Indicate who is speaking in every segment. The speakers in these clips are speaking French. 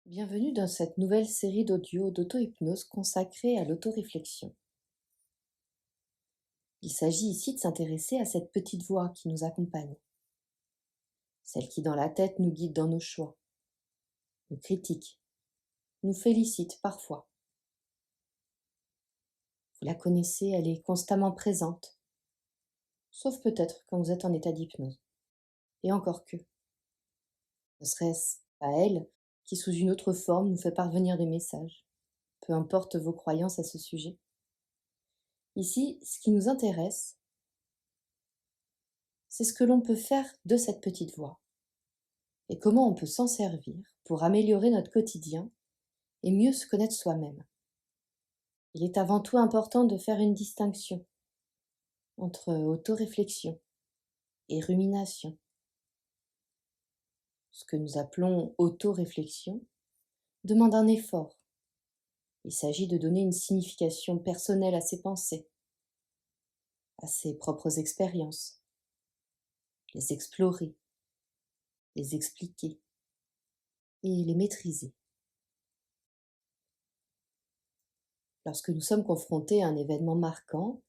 Speaker 1: Bienvenue dans cette nouvelle série d'audio d'auto-hypnose consacrée à l'autoréflexion. Il s'agit ici de s'intéresser à cette petite voix qui nous accompagne, celle qui dans la tête nous guide dans nos choix, nous critique, nous félicite parfois. Vous la connaissez, elle est constamment présente, sauf peut-être quand vous êtes en état d'hypnose. Et encore que, ne serait-ce pas elle qui sous une autre forme nous fait parvenir des messages, peu importe vos croyances à ce sujet. Ici, ce qui nous intéresse, c'est ce que l'on peut faire de cette petite voix et comment on peut s'en servir pour améliorer notre quotidien et mieux se connaître soi-même. Il est avant tout important de faire une distinction entre autoréflexion et rumination. Ce que nous appelons autoréflexion demande un effort. Il s'agit de donner une signification personnelle à ses pensées, à ses propres expériences, les explorer, les expliquer et les maîtriser. Lorsque nous sommes confrontés à un événement marquant,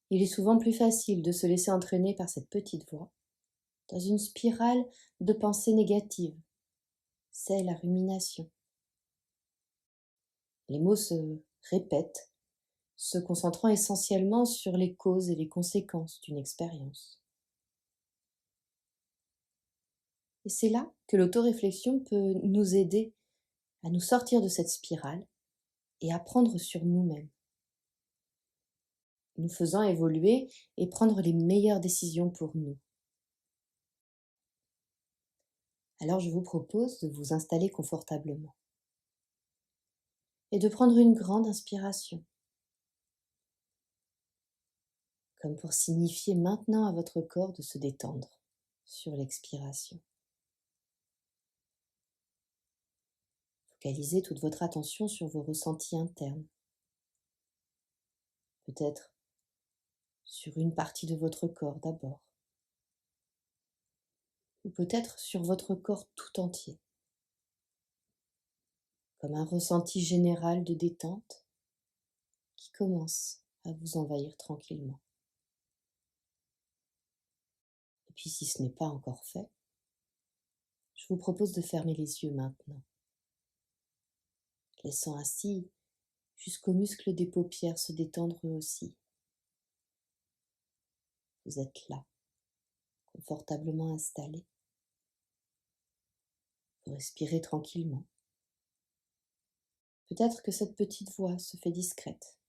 Speaker 1: il est souvent plus facile de se laisser entraîner par cette petite voix dans une spirale de pensées négatives. C'est la rumination. Les mots se répètent, se concentrant essentiellement sur les causes et les conséquences d'une expérience. Et c'est là que l'autoréflexion peut nous aider à nous sortir de cette spirale et à prendre sur nous-mêmes, nous faisant évoluer et prendre les meilleures décisions pour nous. Alors je vous propose de vous installer confortablement et de prendre une grande inspiration, comme pour signifier maintenant à votre corps de se détendre sur l'expiration. Focalisez toute votre attention sur vos ressentis internes, peut-être sur une partie de votre corps d'abord, ou peut-être sur votre corps tout entier, comme un ressenti général de détente qui commence à vous envahir tranquillement. Et puis si ce n'est pas encore fait, je vous propose de fermer les yeux maintenant, laissant ainsi jusqu'aux muscles des paupières se détendre eux aussi. Vous êtes là, confortablement installé. Vous respirez tranquillement. Peut-être que cette petite voix se fait discrète.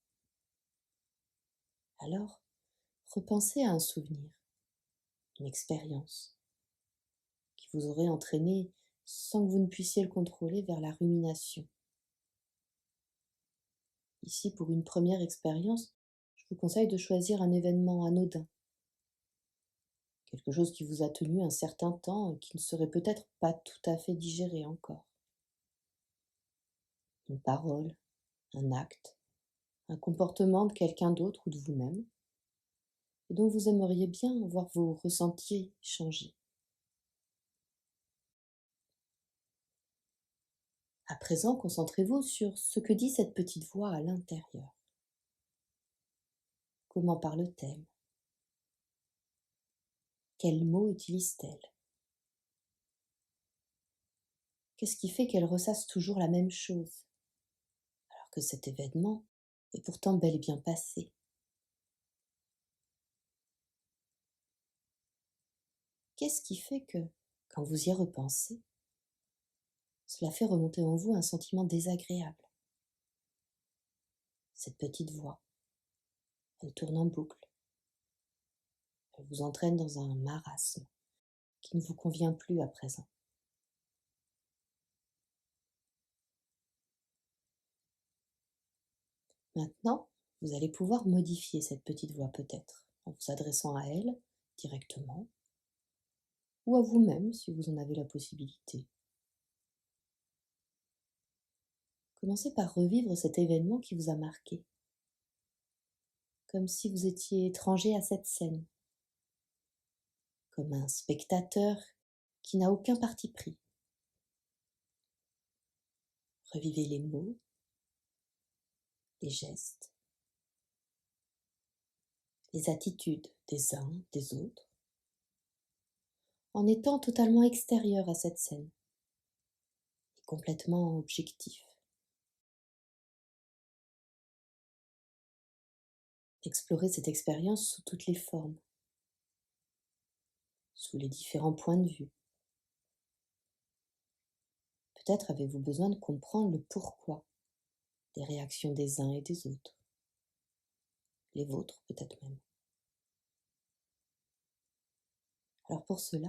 Speaker 1: Alors, repensez à un souvenir, une expérience qui vous aurait entraîné sans que vous ne puissiez le contrôler vers la rumination. Ici, pour une première expérience, je vous conseille de choisir un événement anodin, quelque chose qui vous a tenu un certain temps et qui ne serait peut-être pas tout à fait digéré encore. Une parole, un acte, un comportement de quelqu'un d'autre ou de vous-même, et dont vous aimeriez bien voir vos ressentis changer. À présent, concentrez-vous sur ce que dit cette petite voix à l'intérieur. Comment parle-t-elle? Quels mots utilise-t-elle? Qu'est-ce qui fait qu'elle ressasse toujours la même chose, alors que cet événement est pourtant bel et bien passé? Qu'est-ce qui fait que, quand vous y repensez, cela fait remonter en vous un sentiment désagréable? Cette petite voix, elle tourne en boucle. Elle vous entraîne dans un marasme qui ne vous convient plus à présent. Maintenant, vous allez pouvoir modifier cette petite voix peut-être, en vous adressant à elle directement, ou à vous-même si vous en avez la possibilité. Commencez par revivre cet événement qui vous a marqué, comme si vous étiez étranger à cette scène, comme un spectateur qui n'a aucun parti pris. Revivez les mots, les gestes, les attitudes des uns, des autres, en étant totalement extérieur à cette scène et complètement objectif. Explorez cette expérience sous toutes les formes, sous les différents points de vue. Peut-être avez-vous besoin de comprendre le pourquoi des réactions des uns et des autres, les vôtres peut-être même. Alors pour cela,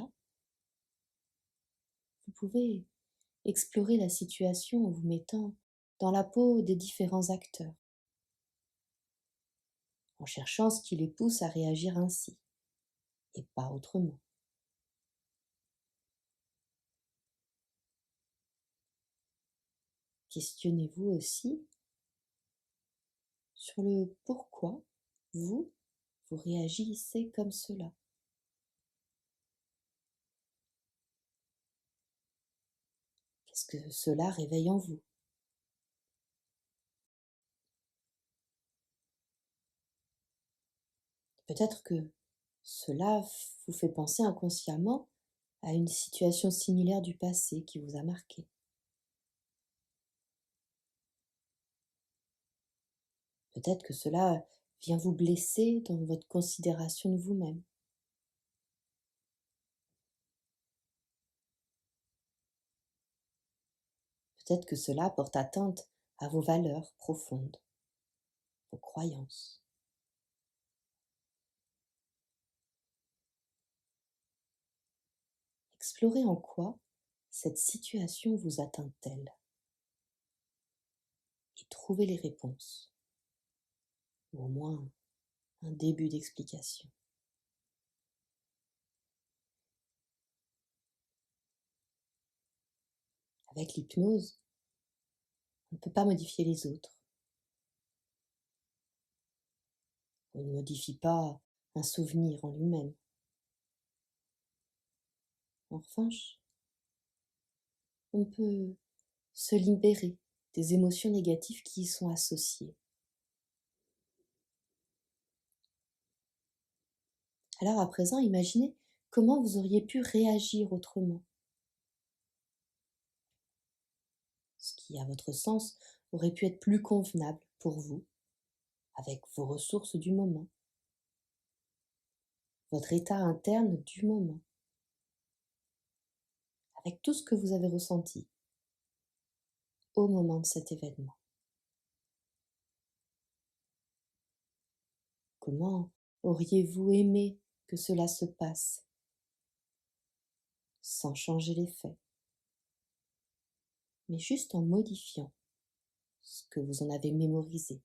Speaker 1: vous pouvez explorer la situation en vous mettant dans la peau des différents acteurs, en cherchant ce qui les pousse à réagir ainsi, et pas autrement. Questionnez-vous aussi sur le pourquoi vous réagissez comme cela. Qu'est-ce que cela réveille en vous? Peut-être que cela vous fait penser inconsciemment à une situation similaire du passé qui vous a marqué. Peut-être que cela vient vous blesser dans votre considération de vous-même. Peut-être que cela porte atteinte à vos valeurs profondes, vos croyances. Explorez en quoi cette situation vous atteint-elle et trouvez les réponses, ou au moins un début d'explication. Avec l'hypnose, on ne peut pas modifier les autres. On ne modifie pas un souvenir en lui-même. En revanche, on peut se libérer des émotions négatives qui y sont associées. Alors à présent, imaginez comment vous auriez pu réagir autrement. Ce qui, à votre sens, aurait pu être plus convenable pour vous, avec vos ressources du moment, votre état interne du moment, avec tout ce que vous avez ressenti au moment de cet événement. Comment auriez-vous aimé que cela se passe sans changer les faits, mais juste en modifiant ce que vous en avez mémorisé,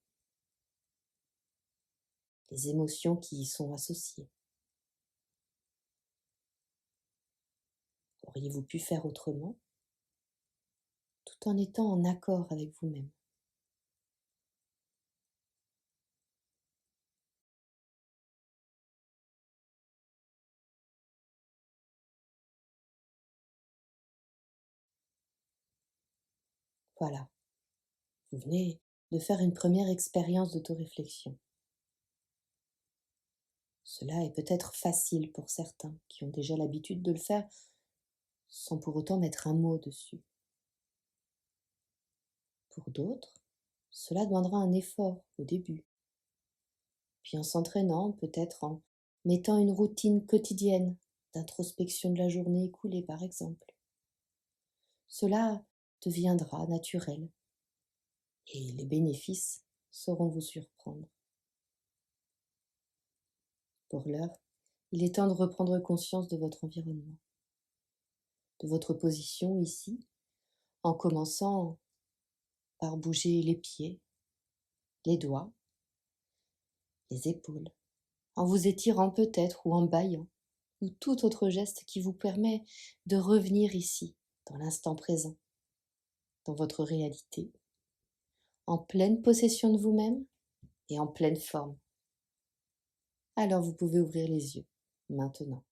Speaker 1: les émotions qui y sont associées? Auriez-vous pu faire autrement, tout en étant en accord avec vous-même? Voilà, vous venez de faire une première expérience d'autoréflexion. Cela est peut-être facile pour certains qui ont déjà l'habitude de le faire sans pour autant mettre un mot dessus. Pour d'autres, cela demandera un effort au début, puis en s'entraînant, peut-être en mettant une routine quotidienne d'introspection de la journée écoulée par exemple. Cela deviendra naturel et les bénéfices sauront vous surprendre. Pour l'heure, il est temps de reprendre conscience de votre environnement, de votre position ici, en commençant par bouger les pieds, les doigts, les épaules, en vous étirant peut-être ou en bâillant, ou tout autre geste qui vous permet de revenir ici, dans l'instant présent, dans votre réalité, en pleine possession de vous-même et en pleine forme. Alors vous pouvez ouvrir les yeux, maintenant.